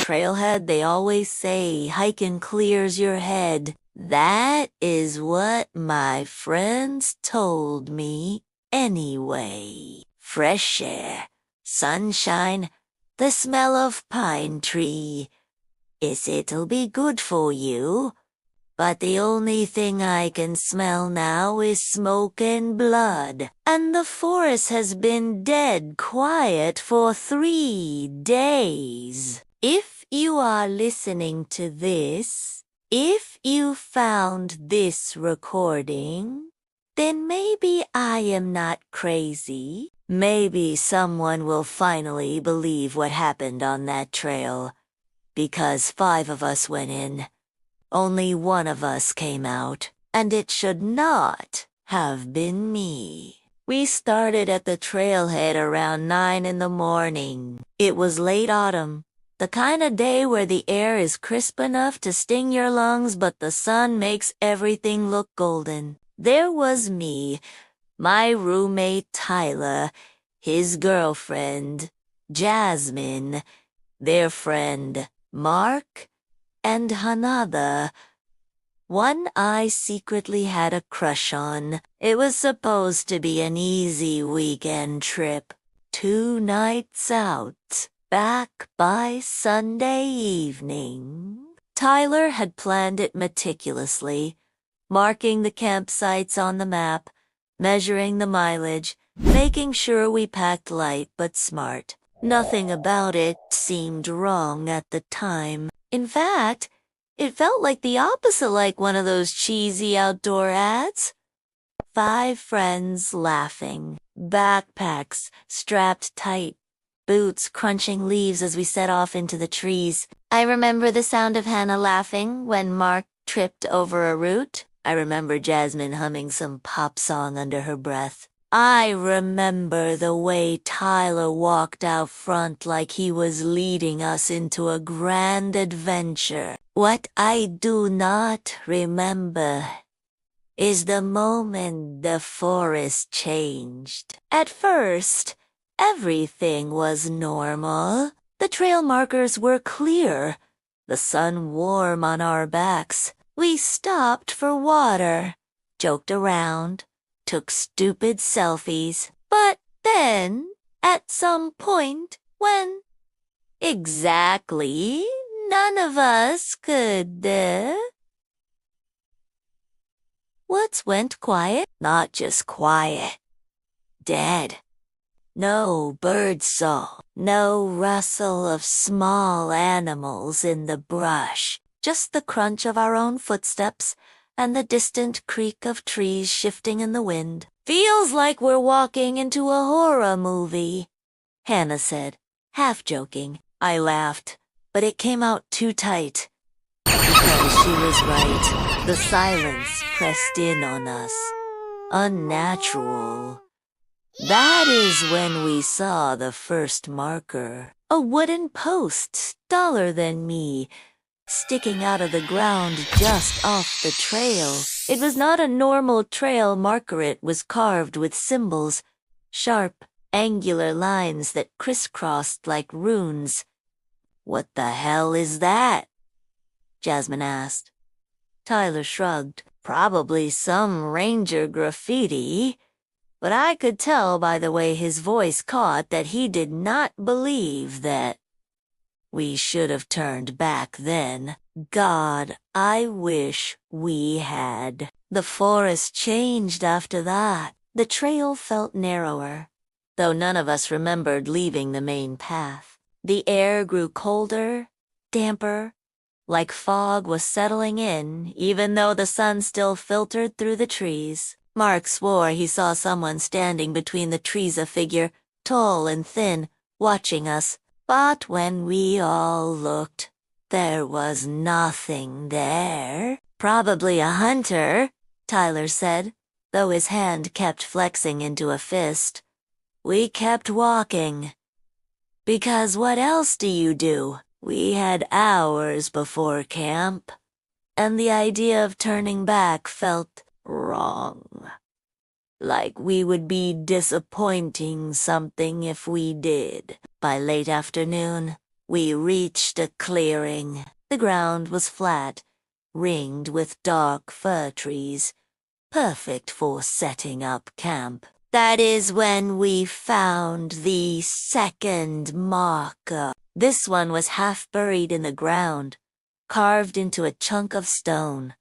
trailhead, they always say hiking clears your head. That is what my friends told me anyway. Fresh air, sunshine, the smell of pine tree. It'll be good for you. But the only thing I can smell now is smoke and blood, and the forest has been dead quiet for 3 days. If you are listening to this, if you found this recording, then maybe I am not crazy. Maybe someone will finally believe what happened on that trail, because 5 of us went in. Only 1 of us came out, and it should not have been me. We started at the trailhead around 9 in the morning. It was late autumn, the kind of day where the air is crisp enough to sting your lungs, but the sun makes everything look golden. There was me, my roommate Tyler, his girlfriend, Jasmine, their friend, Mark, and Hanada, one I secretly had a crush on. It was supposed to be an easy weekend trip. 2 nights out, back by Sunday evening. Tyler had planned it meticulously, marking the campsites on the map, measuring the mileage, making sure we packed light but smart. Nothing about it seemed wrong at the time. In fact, it felt like the opposite, like one of those cheesy outdoor ads. 5 friends laughing, backpacks strapped tight, boots crunching leaves as we set off into the trees. I remember the sound of Hannah laughing when Mark tripped over a root. I remember Jasmine humming some pop song under her breath. I remember the way Tyler walked out front like he was leading us into a grand adventure. What I do not remember is the moment the forest changed. At first, everything was normal. The trail markers were clear, the sun warm on our backs. We stopped for water, joked around, took stupid selfies. But then, at some point, when exactly none of us could, what's went quiet? Not just quiet. Dead. No bird song, no rustle of small animals in the brush, just the crunch of our own footsteps and the distant creak of trees shifting in the wind. Feels like we're walking into a horror movie, Hannah said, half joking. I laughed, but it came out too tight. Because she was right. The silence pressed in on us. Unnatural. That is when we saw the first marker. A wooden post, taller than me, sticking out of the ground just off the trail. It was not a normal trail marker. It was carved with symbols, sharp, angular lines that crisscrossed like runes. What the hell is that? Jasmine asked. Tyler shrugged. Probably some ranger graffiti. But I could tell by the way his voice caught that he did not believe that. We should have turned back then. God, I wish we had. The forest changed after that. The trail felt narrower, though none of us remembered leaving the main path. The air grew colder, damper, like fog was settling in, even though the sun still filtered through the trees. Mark swore he saw someone standing between the trees, a figure, tall and thin, watching us. But when we all looked, there was nothing there. Probably a hunter, Tyler said, though his hand kept flexing into a fist. We kept walking. Because what else do you do? We had hours before camp, and the idea of turning back felt wrong. Like we would be disappointing something if we did. By late afternoon, we reached a clearing. The ground was flat, ringed with dark fir trees, perfect for setting up camp. That is when we found the second marker. This one was half buried in the ground, carved into a chunk of stone.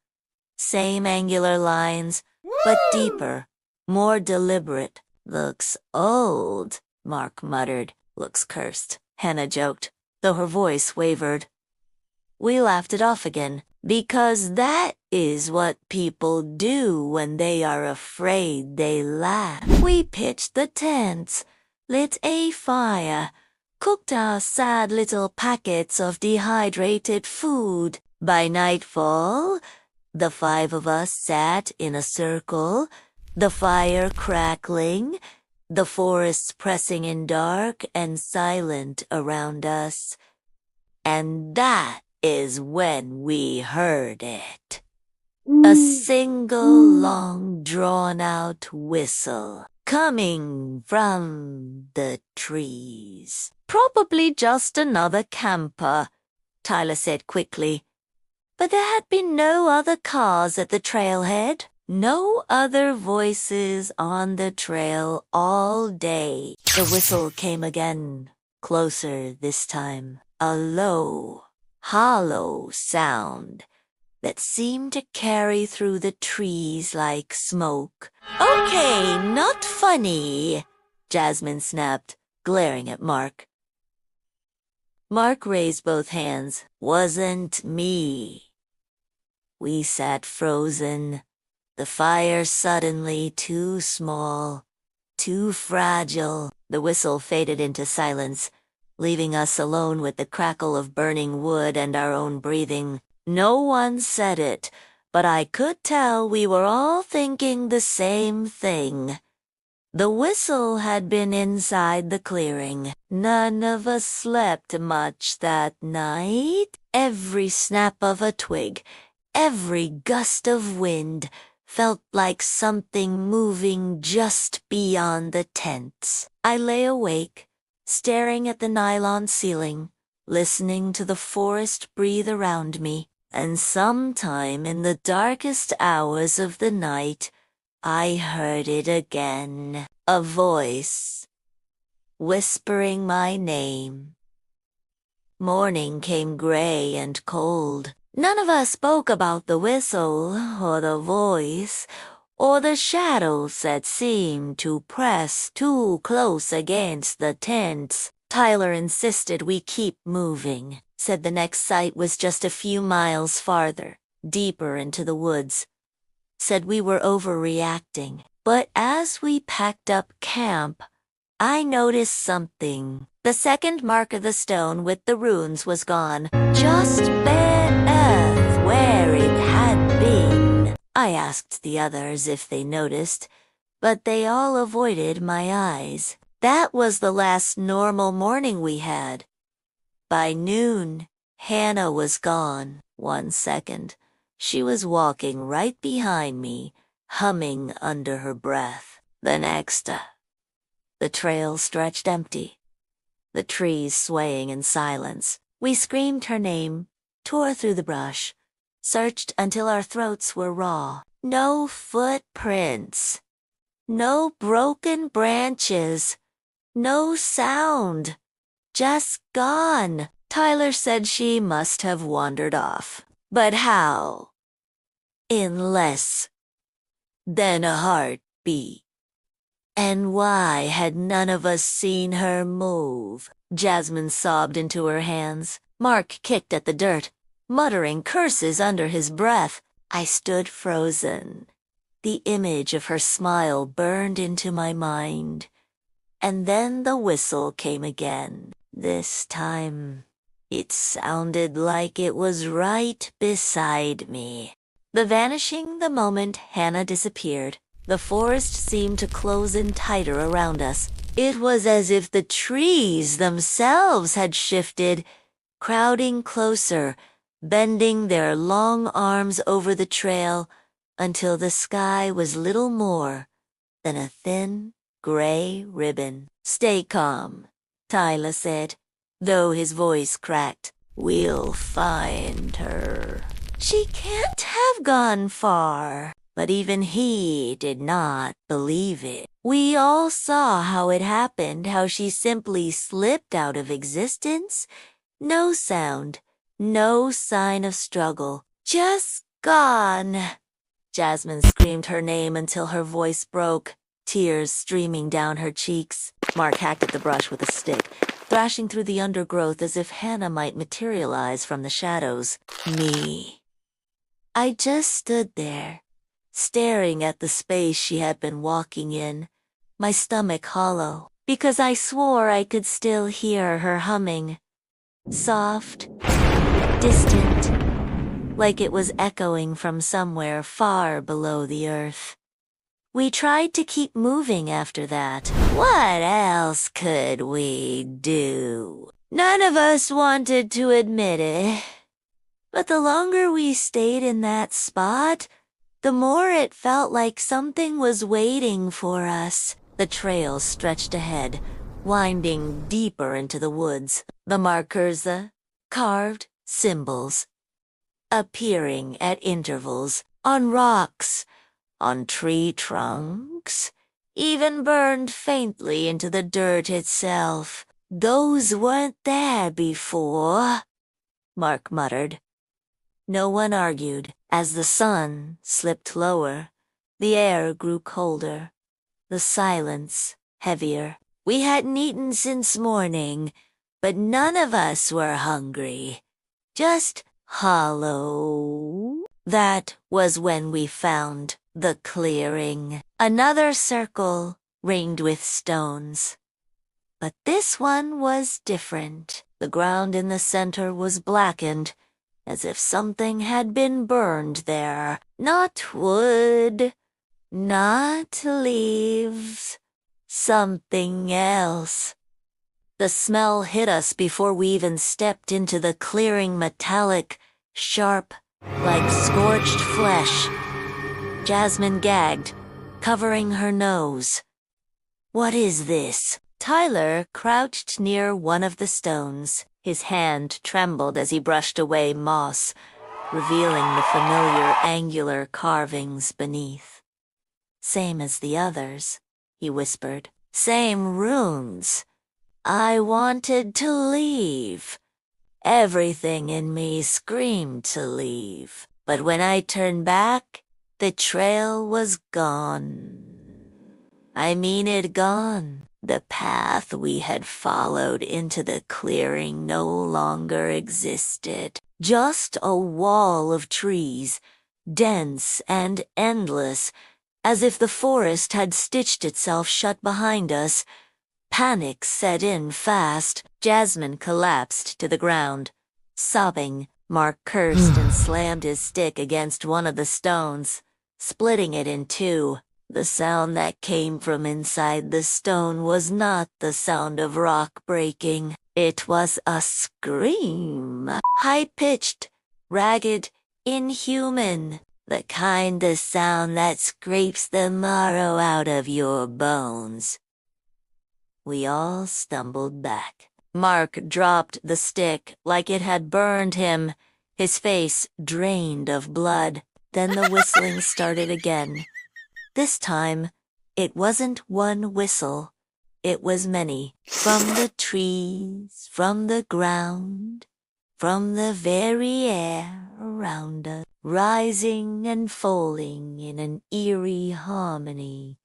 Same angular lines, but deeper, more deliberate. Looks old, Mark muttered. Looks cursed, Hannah joked, though her voice wavered. We laughed it off again, because that is what people do when they are afraid. They laugh. We pitched the tents, lit a fire, cooked our sad little packets of dehydrated food. By nightfall, the 5 of us sat in a circle, the fire crackling, the forests pressing in dark and silent around us. And that is when we heard it. A single long drawn-out whistle coming from the trees. Probably just another camper, Tyler said quickly. But there had been no other cars at the trailhead, no other voices on the trail all day. The whistle came again, closer this time, a low, hollow sound that seemed to carry through the trees like smoke. Okay, not funny, Jasmine snapped, glaring at Mark. Mark raised both hands. Wasn't me. We sat frozen, the fire suddenly too small, too fragile. The whistle faded into silence, leaving us alone with the crackle of burning wood and our own breathing. No one said it, but I could tell we were all thinking the same thing. The whistle had been inside the clearing. None of us slept much that night. Every snap of a twig, every gust of wind felt like something moving just beyond the tents. I lay awake, staring at the nylon ceiling, listening to the forest breathe around me, and sometime in the darkest hours of the night, I heard it again, a voice, whispering my name. Morning came gray and cold. None of us spoke about the whistle, or the voice, or the shadows that seemed to press too close against the tents. Tyler insisted we keep moving, said the next site was just a few miles farther, deeper into the woods. Said we were overreacting. But as we packed up camp, I noticed something. The second mark of the stone with the runes was gone, just bare earth where it had been. I asked the others if they noticed, but they all avoided my eyes. That was the last normal morning we had. By noon, Hannah was gone. 1 second. She was walking right behind me, humming under her breath. The next, the trail stretched empty, the trees swaying in silence. We screamed her name, tore through the brush, searched until our throats were raw. No footprints, no broken branches, no sound, just gone. Tyler said she must have wandered off. But how? In less than a heartbeat. And why had none of us seen her move? Jasmine sobbed into her hands. Mark kicked at the dirt, muttering curses under his breath. I stood frozen. The image of her smile burned into my mind. And then the whistle came again. This time, it sounded like it was right beside me. The vanishing the moment Hannah disappeared, the forest seemed to close in tighter around us. It was as if the trees themselves had shifted, crowding closer, bending their long arms over the trail until the sky was little more than a thin, gray ribbon. Stay calm, Tyler said. though his voice cracked. We'll find her. She can't have gone far. But even he did not believe it. We all saw how it happened, how she simply slipped out of existence. No sound, no sign of struggle. Just gone. Jasmine screamed her name until her voice broke, tears streaming down her cheeks. Mark hacked at the brush with a stick, thrashing through the undergrowth as if Hannah might materialize from the shadows. Me. I just stood there, staring at the space she had been walking in, my stomach hollow, because I swore I could still hear her humming. Soft, distant, like it was echoing from somewhere far below the earth. We tried to keep moving after that. What else could we do? None of us wanted to admit it. But the longer we stayed in that spot, the more it felt like something was waiting for us. The trail stretched ahead, winding deeper into the woods. The markers, the carved symbols, appearing at intervals, on rocks, on tree trunks, even burned faintly into the dirt itself. Those weren't there before, Mark muttered. No one argued. As the sun slipped lower, the air grew colder, the silence heavier. We hadn't eaten since morning, but none of us were hungry. Just hollow. That was when we found the clearing. Another circle ringed with stones. But this one was different. The ground in the center was blackened, as if something had been burned there. Not wood, not leaves, something else. The smell hit us before we even stepped into the clearing, metallic, sharp, like scorched flesh. Jasmine gagged, covering her nose. What is this? Tyler crouched near one of the stones. His hand trembled as he brushed away moss, revealing the familiar angular carvings beneath. Same as the others, he whispered. Same runes. I wanted to leave. Everything in me screamed to leave. But when I turned back, the trail was gone. I mean it gone. The path we had followed into the clearing no longer existed. Just a wall of trees, dense and endless, as if the forest had stitched itself shut behind us. Panic set in fast. Jasmine collapsed to the ground, sobbing. Mark cursed and slammed his stick against one of the stones, splitting it in two. The sound that came from inside the stone was not the sound of rock breaking. It was a scream. High-pitched, ragged, inhuman. The kind of sound that scrapes the marrow out of your bones. We all stumbled back. Mark dropped the stick like it had burned him, his face drained of blood. Then the whistling started again. This time, it wasn't one whistle. It was many. From the trees, from the ground, from the very air around us, rising and falling in an eerie harmony,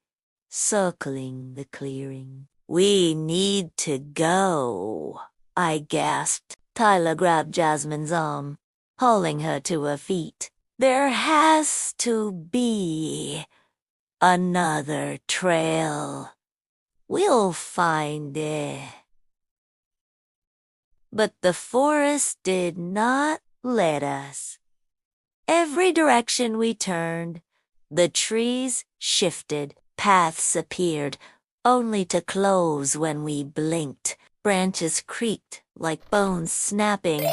circling the clearing. We need to go, I gasped. Tyler grabbed Jasmine's arm, hauling her to her feet. There has to be another trail. We'll find it. But the forest did not let us. Every direction we turned, the trees shifted, paths appeared, only to close when we blinked. Branches creaked like bones snapping.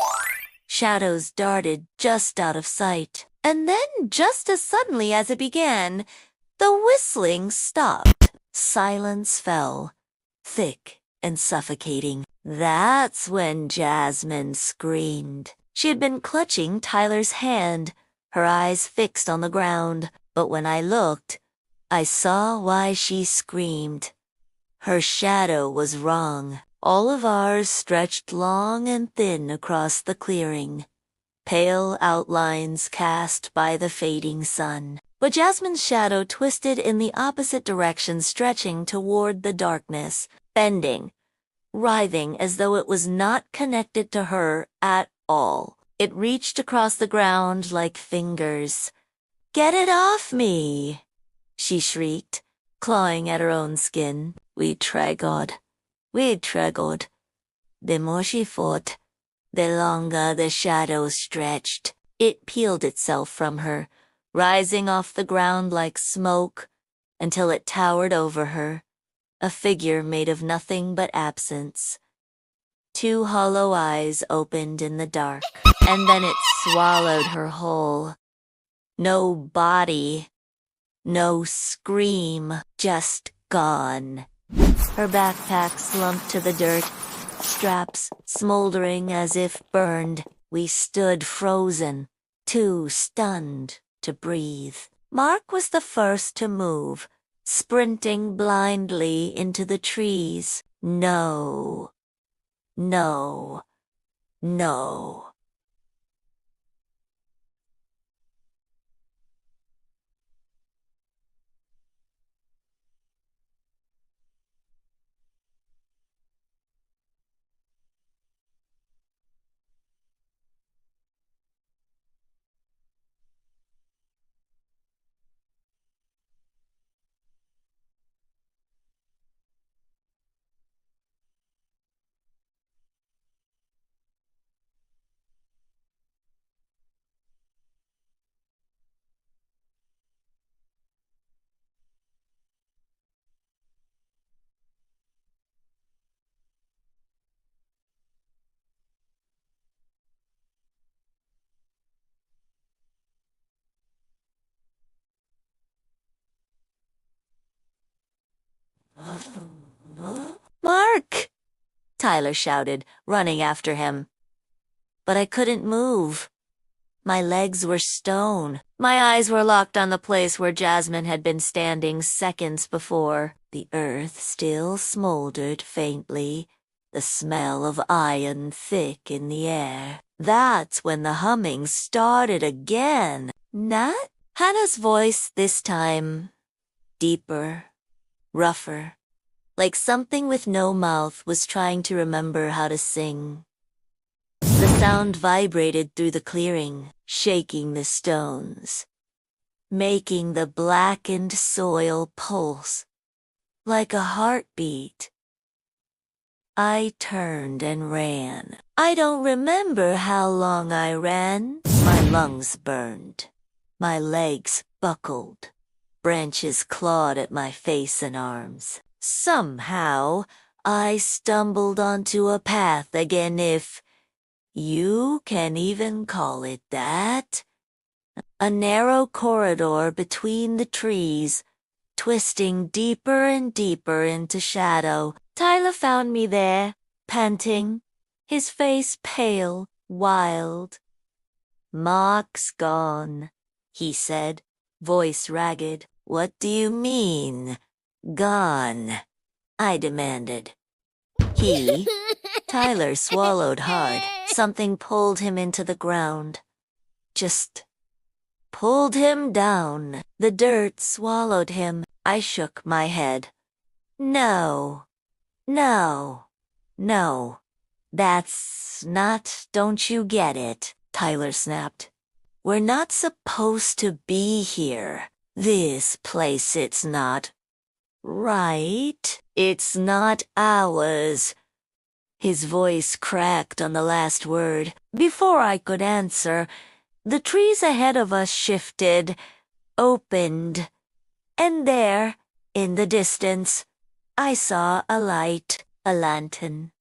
Shadows darted just out of sight. And then, just as suddenly as it began, the whistling stopped. Silence fell, thick and suffocating. That's when Jasmine screamed. She had been clutching Tyler's hand, her eyes fixed on the ground, but when I looked, I saw why she screamed. Her shadow was wrong. All of ours stretched long and thin across the clearing, pale outlines cast by the fading sun. But Jasmine's shadow twisted in the opposite direction, stretching toward the darkness, bending, writhing as though it was not connected to her at all. It reached across the ground like fingers. "Get it off me!" she shrieked, clawing at her own skin. We traggled. The more she fought, the longer the shadow stretched. It peeled itself from her, rising off the ground like smoke, until it towered over her, a figure made of nothing but absence. Two hollow eyes opened in the dark, and then it swallowed her whole. No body, no scream, just gone. Her backpack slumped to the dirt, straps smoldering as if burned. We stood frozen, too stunned to breathe. Mark was the first to move, sprinting blindly into the trees. No. No. No. "Mark!" Tyler shouted, running after him. But I couldn't move. My legs were stone. My eyes were locked on the place where Jasmine had been standing seconds before. The earth still smoldered faintly, the smell of iron thick in the air. That's when the humming started again. Nat? Hannah's voice this time, deeper, rougher, like something with no mouth was trying to remember how to sing. The sound vibrated through the clearing, shaking the stones, making the blackened soil pulse like a heartbeat. I turned and ran. I don't remember how long I ran. My lungs burned. My legs buckled. Branches clawed at my face and arms. Somehow, I stumbled onto a path again, if you can even call it that. A narrow corridor between the trees, twisting deeper and deeper into shadow. Tyler found me there, panting, his face pale, wild. "Mark's gone," he said, voice ragged. "What do you mean, gone?" I demanded. Tyler swallowed hard. Something pulled him into the ground. Just pulled him down. The dirt swallowed him. I shook my head. No. That's not, don't you get it? Tyler snapped. We're not supposed to be here. This place, it's not. Right? It's not ours. His voice cracked on the last word. Before I could answer, the trees ahead of us shifted, opened, and there, in the distance, I saw a light, a lantern,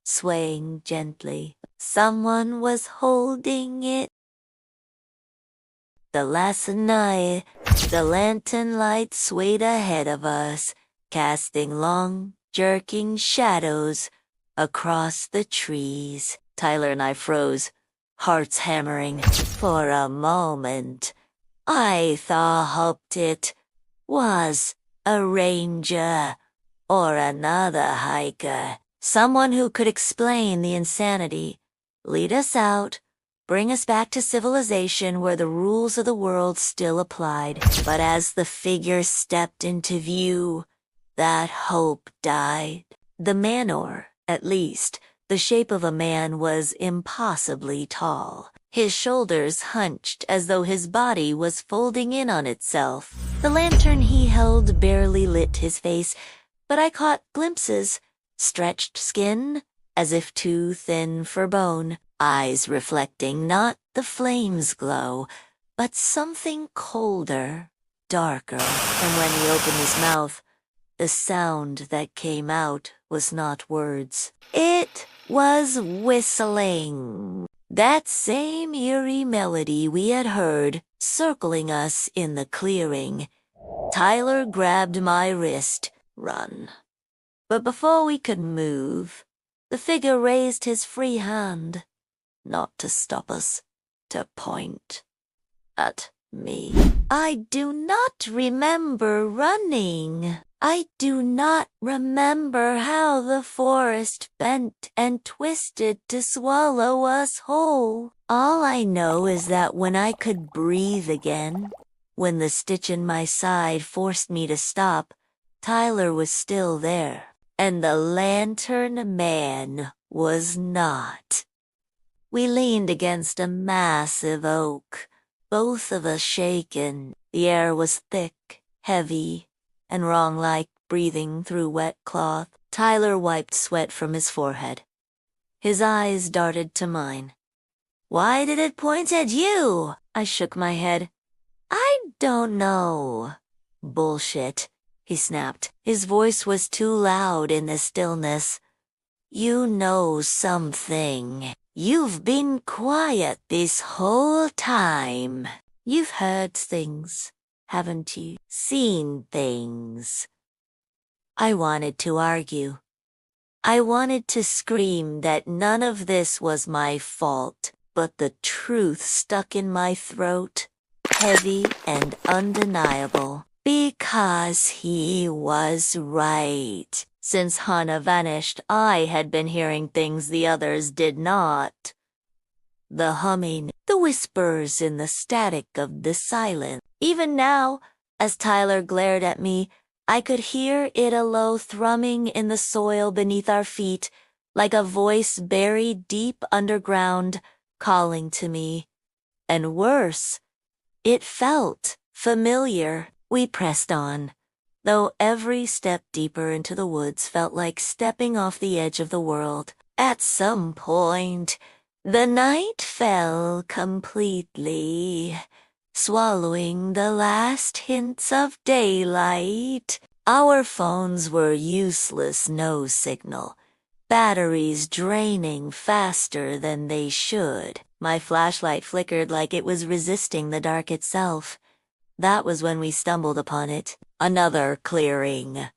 swaying gently. Someone was holding it. The last night, the lantern light swayed ahead of us, casting long, jerking shadows across the trees. Tyler and I froze, hearts hammering. For a moment, I hoped it was a ranger or another hiker, someone who could explain the insanity, lead us out, bring us back to civilization where the rules of the world still applied. But as the figure stepped into view, that hope died. The manor, at least, the shape of a man, was impossibly tall. His shoulders hunched as though his body was folding in on itself. The lantern he held barely lit his face, but I caught glimpses, stretched skin, as if too thin for bone, eyes reflecting not the flame's glow, but something colder, darker. And when he opened his mouth, the sound that came out was not words. It was whistling. That same eerie melody we had heard circling us in the clearing. Tyler grabbed my wrist. Run. But before we could move, the figure raised his free hand, not to stop us, to point at me. I do not remember running. I do not remember how the forest bent and twisted to swallow us whole. All I know is that when I could breathe again, when the stitch in my side forced me to stop, Tyler was still there, and the lantern man was not. We leaned against a massive oak, both of us shaken. The air was thick, heavy, and wrong like breathing through wet cloth. Tyler wiped sweat from his forehead. His eyes darted to mine. Why did it point at you? I shook my head. I don't know. Bullshit, he snapped. His voice was too loud in the stillness. You know something. You've been quiet this whole time. You've heard things, haven't you? Seen things. I wanted to argue. I wanted to scream that none of this was my fault, but the truth stuck in my throat, heavy and undeniable. Because he was right. Since Hannah vanished, I had been hearing things the others did not. The humming, the whispers in the static of the silence. Even now, as Tyler glared at me, I could hear it a low thrumming in the soil beneath our feet, like a voice buried deep underground, calling to me. And worse, it felt familiar. We pressed on, though every step deeper into the woods felt like stepping off the edge of the world. At some point, the night fell completely, swallowing the last hints of daylight. Our phones were useless, no signal, batteries draining faster than they should. My flashlight flickered like it was resisting the dark itself. That was when we stumbled upon it, another clearing.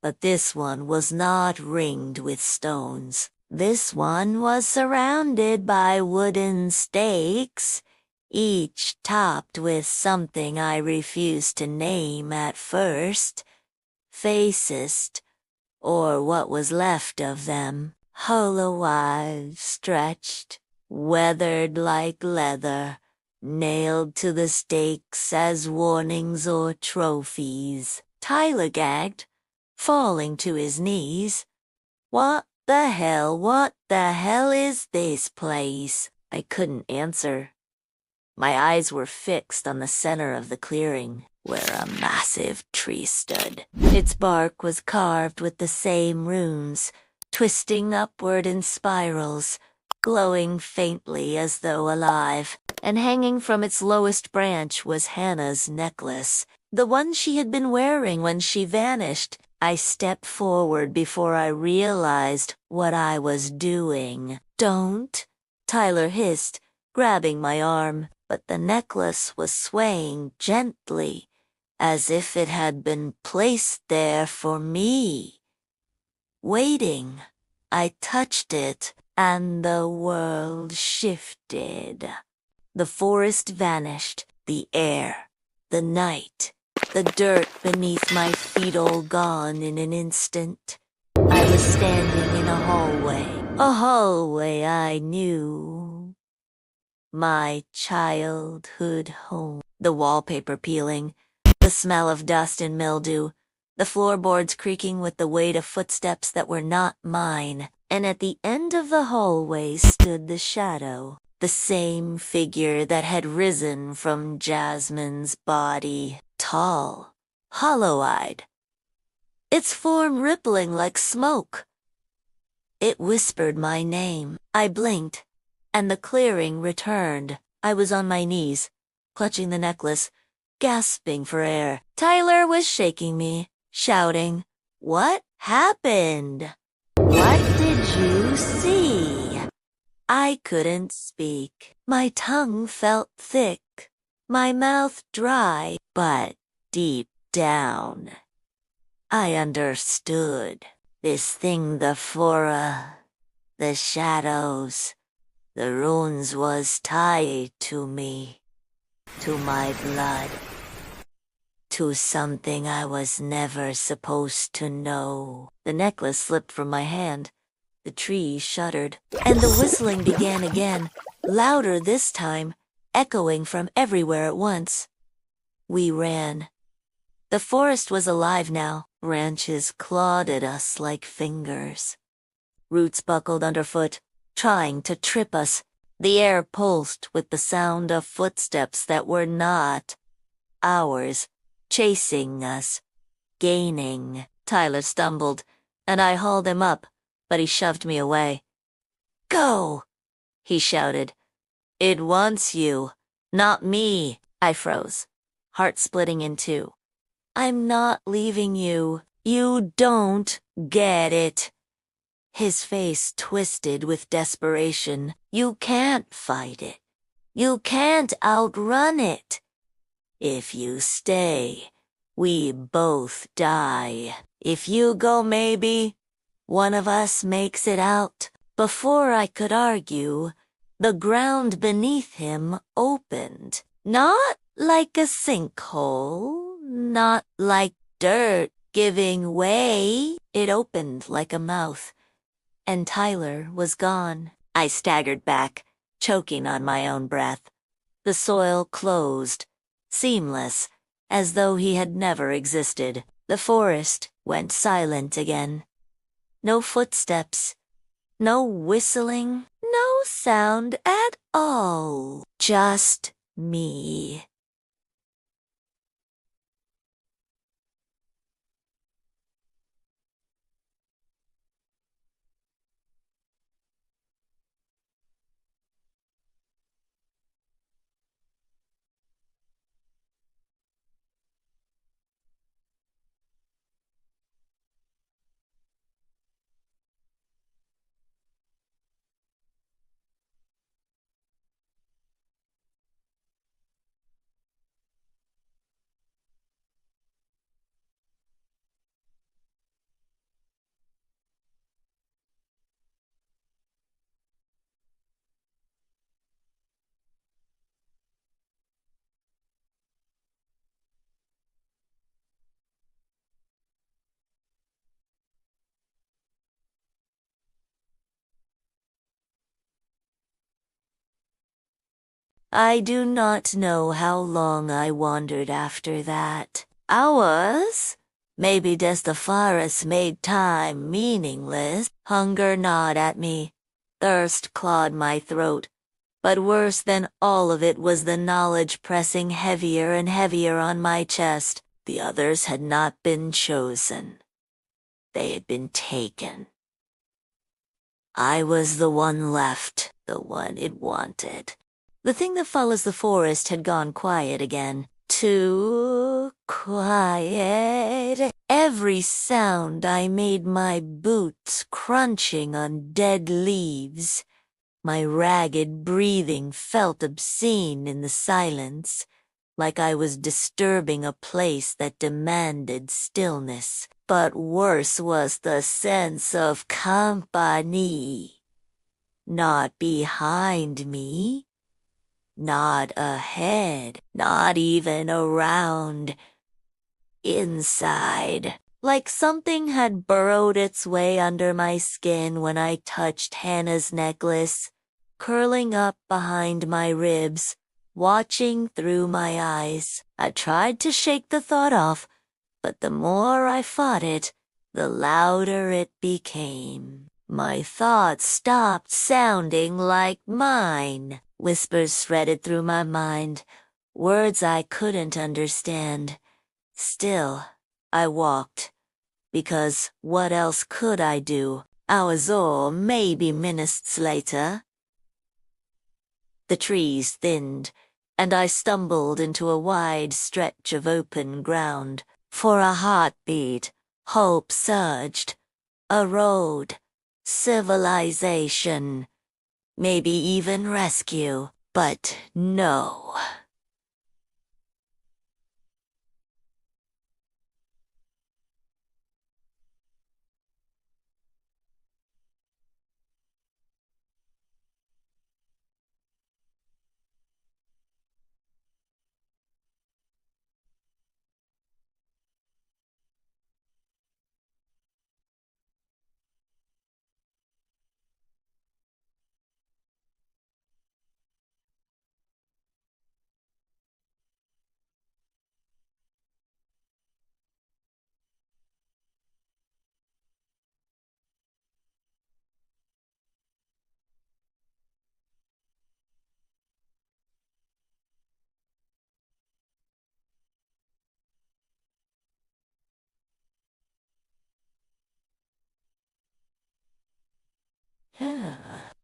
But this one was not ringed with stones. This one was surrounded by wooden stakes, each topped with something I refused to name at first. Faces, or what was left of them, hollow eyes stretched, weathered like leather, nailed to the stakes as warnings or trophies. Tyler gagged, falling to his knees. What the hell is this place? I couldn't answer. My eyes were fixed on the center of the clearing, where a massive tree stood. Its bark was carved with the same runes, twisting upward in spirals, glowing faintly as though alive. And hanging from its lowest branch was Hannah's necklace, the one she had been wearing when she vanished. I stepped forward before I realized what I was doing. Don't, Tyler hissed, grabbing my arm, but the necklace was swaying gently, as if it had been placed there for me. waiting. I touched it, and the world shifted. The forest vanished, the air, the night, the dirt beneath my feet all gone in an instant. I was standing in a hallway I knew. My childhood home. The wallpaper peeling, the smell of dust and mildew, the floorboards creaking with the weight of footsteps that were not mine. And at the end of the hallway stood the shadow, the same figure that had risen from Jasmine's body, tall, hollow-eyed, its form rippling like smoke. It whispered my name. I blinked, and the clearing returned. I was on my knees, clutching the necklace, gasping for air. Tyler was shaking me, shouting, "What happened? What did you see?" I couldn't speak. My tongue felt thick, my mouth dry, but deep down, I understood. This thing the the shadows, the runes was tied to me, to my blood, to something I was never supposed to know. The necklace slipped from my hand. The tree shuddered, and the whistling began again, louder this time, echoing from everywhere at once. We ran. The forest was alive now. Branches clawed at us like fingers. Roots buckled underfoot, trying to trip us. The air pulsed with the sound of footsteps that were not ours, chasing us, gaining. Tyler stumbled, and I hauled him up, but he shoved me away. "Go!" he shouted. "It wants you, not me." I froze, heart splitting in two. "I'm not leaving you. You don't get it." His face twisted with desperation. "You can't fight it. You can't outrun it. If you stay, we both die. If you go, maybe one of us makes it out." Before I could argue, the ground beneath him opened. Not like a sinkhole, not like dirt giving way. It opened like a mouth, and Tyler was gone. I staggered back, choking on my own breath. The soil closed, seamless, as though he had never existed. The forest went silent again. No footsteps, no whistling, no sound at all. Just me. I do not know how long I wandered after that. Hours? Maybe just the forest made time meaningless. Hunger gnawed at me. Thirst clawed my throat. But worse than all of it was the knowledge pressing heavier and heavier on my chest. The others had not been chosen. They had been taken. I was the one left, the one it wanted. The thing that follows the forest had gone quiet again. Too quiet. Every sound I made my boots crunching on dead leaves. My ragged breathing felt obscene in the silence. like I was disturbing a place that demanded stillness. But worse was the sense of company. Not behind me, not ahead, not even around. Inside. Like something had burrowed its way under my skin when I touched Hannah's necklace, curling up behind my ribs, watching through my eyes. I tried to shake the thought off, but the more I fought it, the louder it became. My thoughts stopped sounding like mine. Whispers threaded through my mind, words I couldn't understand. Still, I walked, because what else could I do? Hours or maybe minutes later. The trees thinned, and I stumbled into a wide stretch of open ground. For a heartbeat, hope surged. A road, civilization, maybe even rescue. But no.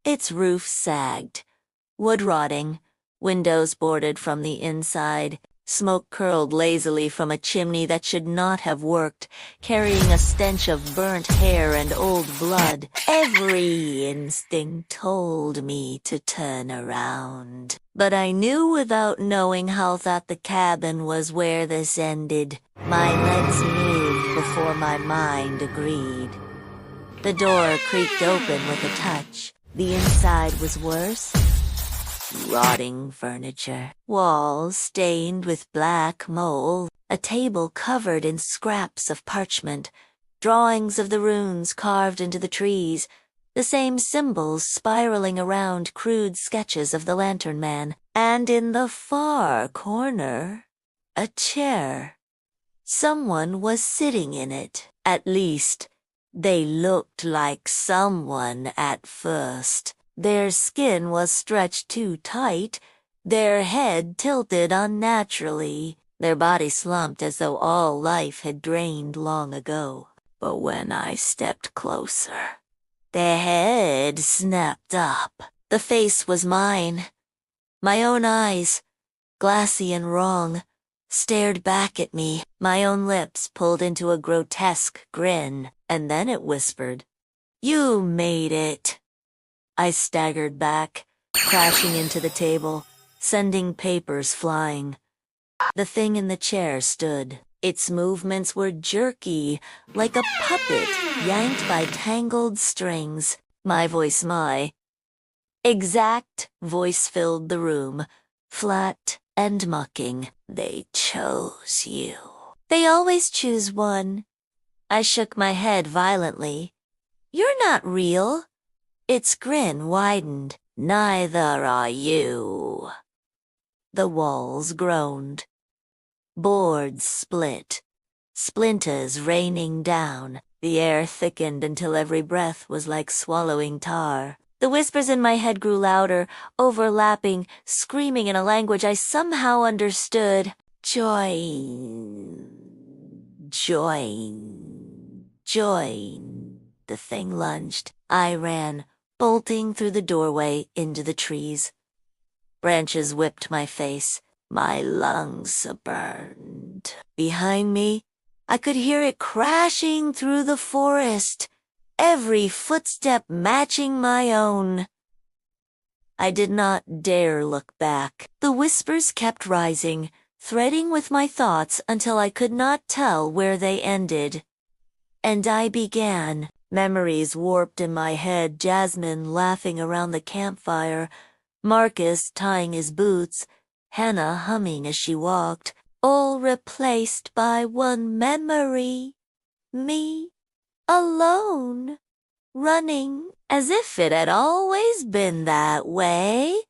Its roof sagged, wood rotting, windows boarded from the inside. Smoke curled lazily from a chimney that should not have worked, carrying a stench of burnt hair and old blood. Every instinct told me to turn around. But I knew without knowing how that the cabin was where this ended. My legs moved before my mind agreed. The door creaked open with a touch. The inside was worse. Rotting furniture, walls stained with black mold, a table covered in scraps of parchment, drawings of the runes carved into the trees, the same symbols spiraling around crude sketches of the Lantern Man, and in the far corner, a chair. Someone was sitting in it. At least, they looked like someone at first. Their skin was stretched too tight, their head tilted unnaturally, their body slumped as though all life had drained long ago. But when I stepped closer, the head snapped up. The face was mine. My own eyes, glassy and wrong, stared back at me. My own lips pulled into a grotesque grin, and then it whispered, "You made it." I staggered back, crashing into the table, sending papers flying. The thing in the chair stood. Its movements were jerky, like a puppet yanked by tangled strings. My exact voice filled the room, flat and mocking. "They chose you." "They always choose one." I shook my head violently. "You're not real." Its grin widened. "Neither are you." The walls groaned. Boards split. Splinters raining down. The air thickened until every breath was like swallowing tar. The whispers in my head grew louder, overlapping, screaming in a language I somehow understood. "Join. Join. Join." The thing lunged. I ran, bolting through the doorway into the trees. Branches whipped my face. My lungs burned. Behind me, I could hear it crashing through the forest, every footstep matching my own. I did not dare look back. The whispers kept rising, threading with my thoughts until I could not tell where they ended. And I began, memories warped in my head, Jasmine laughing around the campfire, Marcus tying his boots, Hannah humming as she walked, all replaced by one memory. Me, alone, running as if it had always been that way.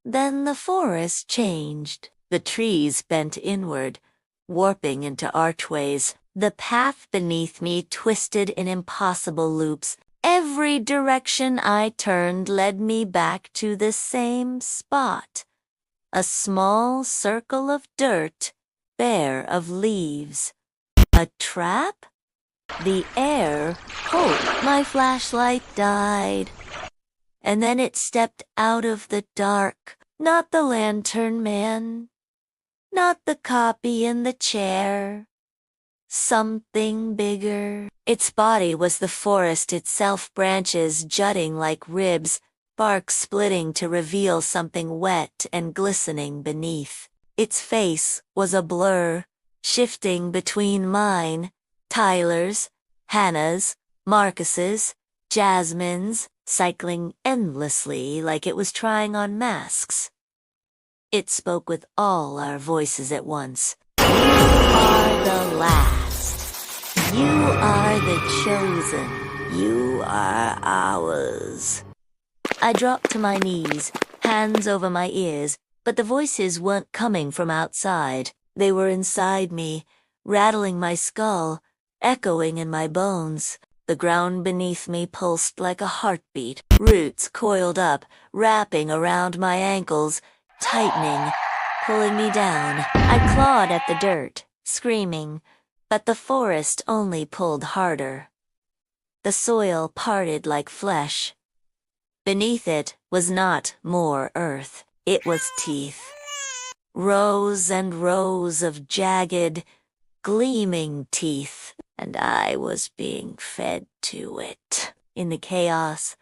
Then the forest changed. The trees bent inward, warping into archways. The path beneath me twisted in impossible loops. Every direction I turned led me back to the same spot. A small circle of dirt, bare of leaves. A trap? The air, hope. My flashlight died. And then it stepped out of the dark. Not the lantern man. Not the copy in the chair. Something bigger. Its body was the forest itself, branches jutting like ribs, bark splitting to reveal something wet and glistening beneath. Its face was a blur, shifting between mine, Tyler's, Hannah's, Marcus's, Jasmine's, cycling endlessly like it was trying on masks. It spoke with all our voices at once. You are the last. You are the chosen. You are ours. I dropped to my knees, hands over my ears, but the voices weren't coming from outside. They were inside me, rattling my skull, echoing in my bones. The ground beneath me pulsed like a heartbeat, roots coiled up, wrapping around my ankles, tightening, pulling me down. I clawed at the dirt, screaming, but the forest only pulled harder. The soil parted like flesh. Beneath it was not more earth, it was teeth. Rows and rows of jagged, gleaming teeth, and I was being fed to it. In the chaos,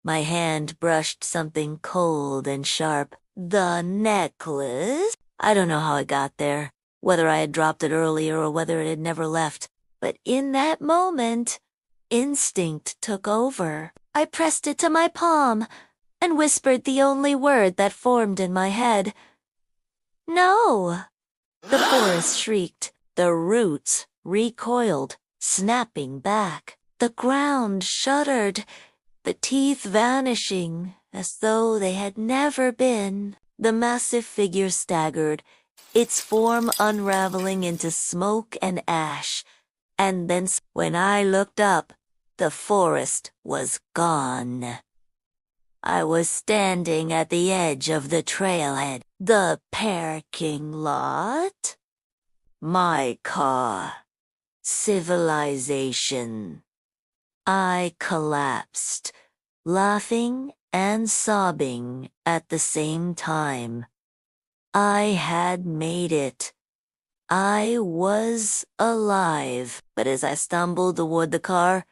my hand brushed something cold and sharp. The necklace? I don't know how it got there, whether I had dropped it earlier or whether it had never left, but in that moment, instinct took over. I pressed it to my palm and whispered the only word that formed in my head. No! The forest shrieked. The roots recoiled, snapping back. The ground shuddered, the teeth vanishing as though they had never been. The massive figure staggered, its form unraveling into smoke and ash. And then, when I looked up, the forest was gone. I was standing at the edge of the trailhead, the parking lot. My car. Civilization. I collapsed, laughing and sobbing at the same time. I had made it. I was alive. But as I stumbled toward the car,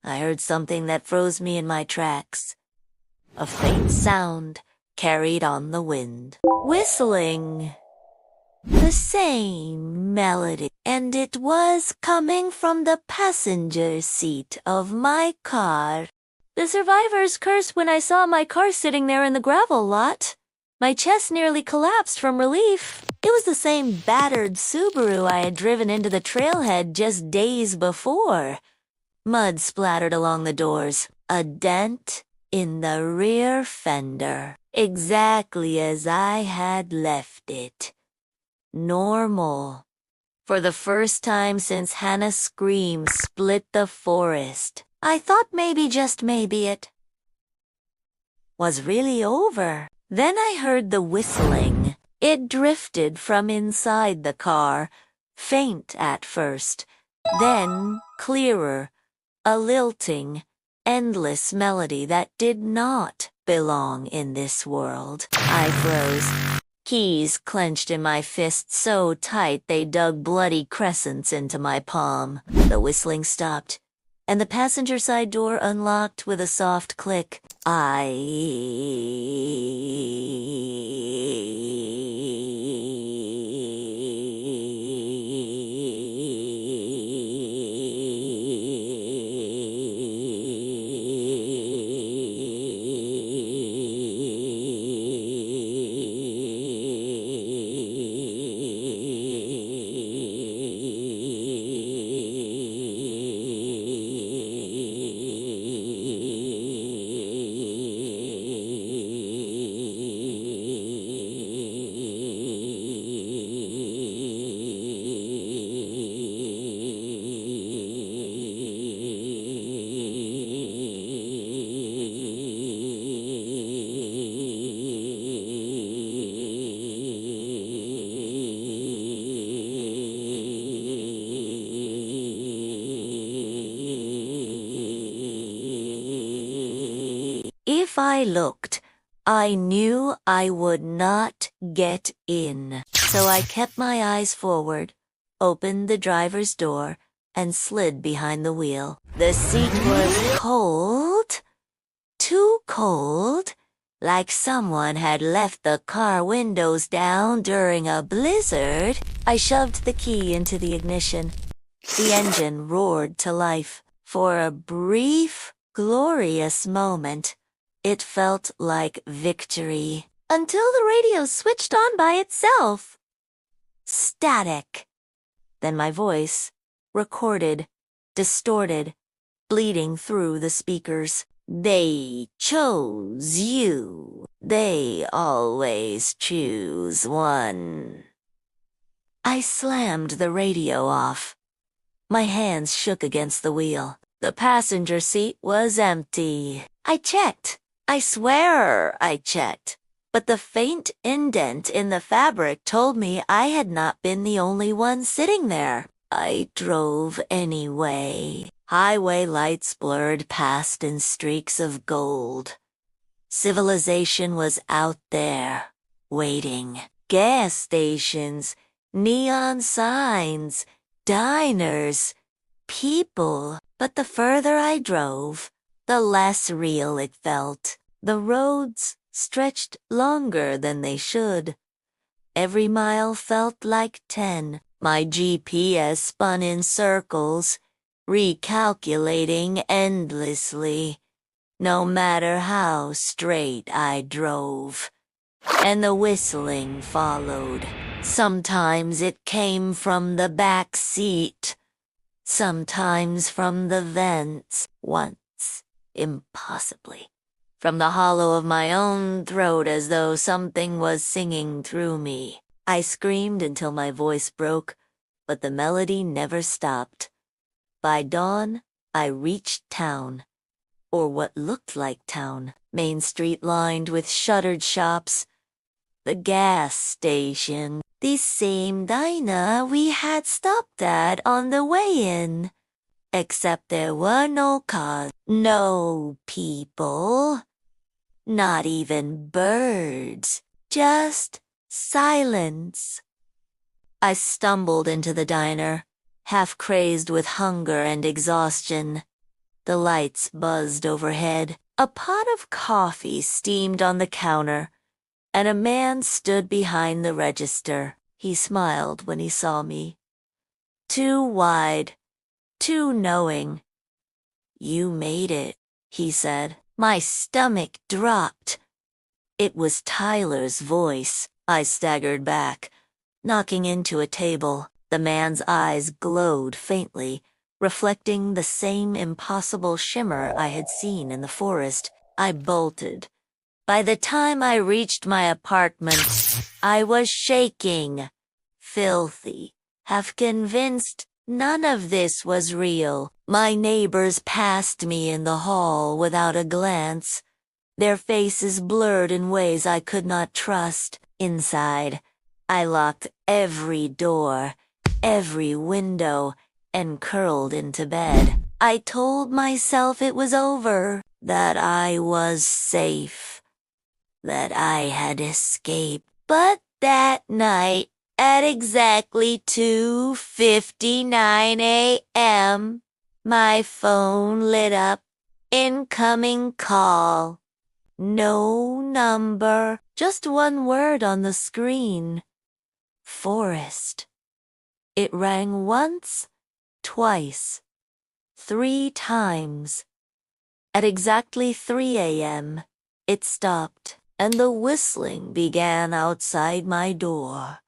I heard something that froze me in my tracks. A faint sound carried on the wind. Whistling. The same melody, and it was coming from the passenger seat of my car. The survivors cursed when I saw my car sitting there in the gravel lot. My chest nearly collapsed from relief. It was the same battered Subaru I had driven into the trailhead just days before. Mud splattered along the doors, a dent in the rear fender, exactly as I had left it. Normal. For the first time since Hannah's scream split the forest, I thought maybe, just maybe, it was really over. Then I heard the whistling. It drifted from inside the car, faint at first, then clearer, a lilting, endless melody that did not belong in this world. I froze. Keys clenched in my fists so tight they dug bloody crescents into my palm. The whistling stopped, and the passenger side door unlocked with a soft click. I if I looked, I knew I would not get in. So I kept my eyes forward, opened the driver's door, and slid behind the wheel. The seat was cold, too cold, like someone had left the car windows down during a blizzard. I shoved the key into the ignition. The engine roared to life. For a brief, glorious moment, it felt like victory. Until the radio switched on by itself. Static. Then my voice, recorded, distorted, bleeding through the speakers. They chose you. They always choose one. I slammed the radio off. My hands shook against the wheel. The passenger seat was empty. I checked. I swear I checked. But the faint indent in the fabric told me I had not been the only one sitting there. I drove anyway. Highway lights blurred past in streaks of gold. Civilization was out there, waiting. Gas stations, neon signs, diners, people. But the further I drove, the less real it felt. The roads stretched longer than they should. Every mile felt like 10. My GPS spun in circles, recalculating endlessly, no matter how straight I drove. And the whistling followed. Sometimes it came from the back seat, sometimes from the vents, once, impossibly, from the hollow of my own throat as though something was singing through me. I screamed until my voice broke, but the melody never stopped. By dawn, I reached town, or what looked like town. Main Street lined with shuttered shops. The gas station, the same diner we had stopped at on the way in. Except there were no cars, no people, not even birds, just silence. I stumbled into the diner, half crazed with hunger and exhaustion. The lights buzzed overhead. A pot of coffee steamed on the counter, and a man stood behind the register. He smiled when he saw me. Too wide, too knowing. "You made it," he said. My stomach dropped. It was Tyler's voice. I staggered back, knocking into a table. The man's eyes glowed faintly, reflecting the same impossible shimmer I had seen in the forest. I bolted. By the time I reached my apartment, I was shaking, filthy, half convinced none of this was real. My neighbors passed me in the hall without a glance, their faces blurred in ways I could not trust. Inside, I locked every door, every window, and curled into bed. I told myself it was over, that I was safe, that I had escaped. But that night, at exactly 2:59 a.m., my phone lit up. Incoming call. No number, just one word on the screen. Forest. It rang once, twice, 3 times. At exactly 3 a.m., it stopped, and the whistling began outside my door.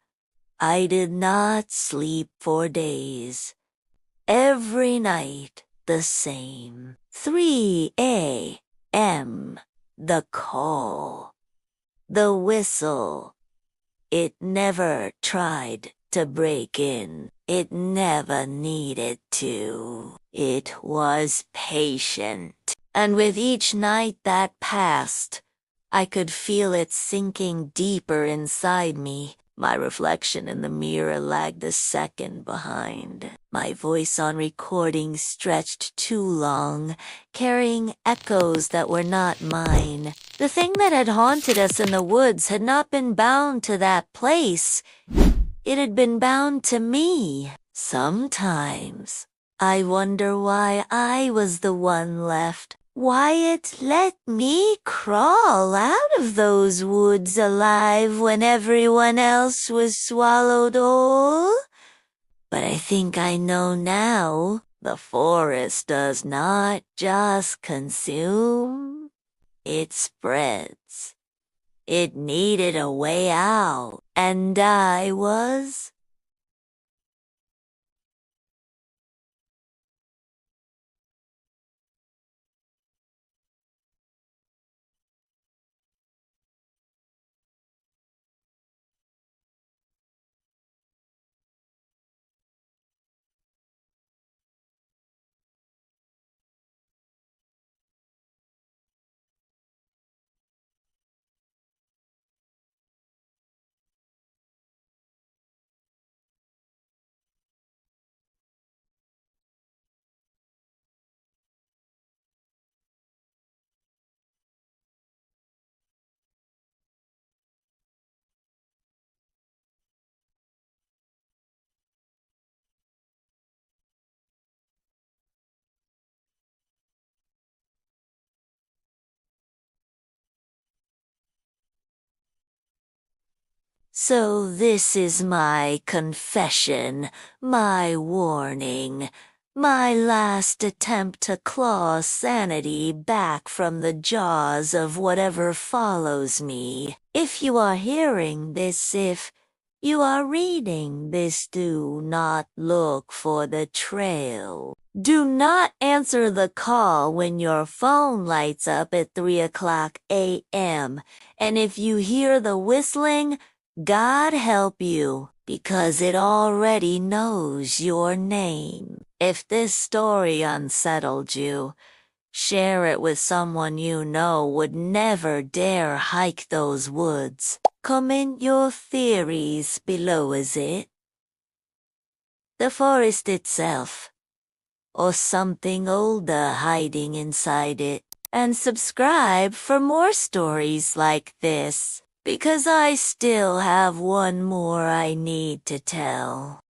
I did not sleep for days. Every night the same. 3 a.m. The call. The whistle. It never tried to break in. It never needed to. It was patient. And with each night that passed, I could feel it sinking deeper inside me. My reflection in the mirror lagged a second behind. My voice on recording stretched too long, carrying echoes that were not mine. The thing that had haunted us in the woods had not been bound to that place. It had been bound to me. Sometimes I wonder why I was the one left. Why it let me crawl out of those woods alive when everyone else was swallowed whole. But I think I know now. The forest does not just consume, it spreads. It needed a way out, and I was. So this is my confession, my warning, my last attempt to claw sanity back from the jaws of whatever follows me. If you are hearing this, if you are reading this, do not look for the trail. Do not answer the call when your phone lights up at 3 o'clock a.m. And if you hear the whistling, God help you, because it already knows your name. If this story unsettled you, share it with someone you know would never dare hike those woods. Comment your theories below. Is it the forest itself, or something older hiding inside it? And subscribe for more stories like this, because I still have one more I need to tell.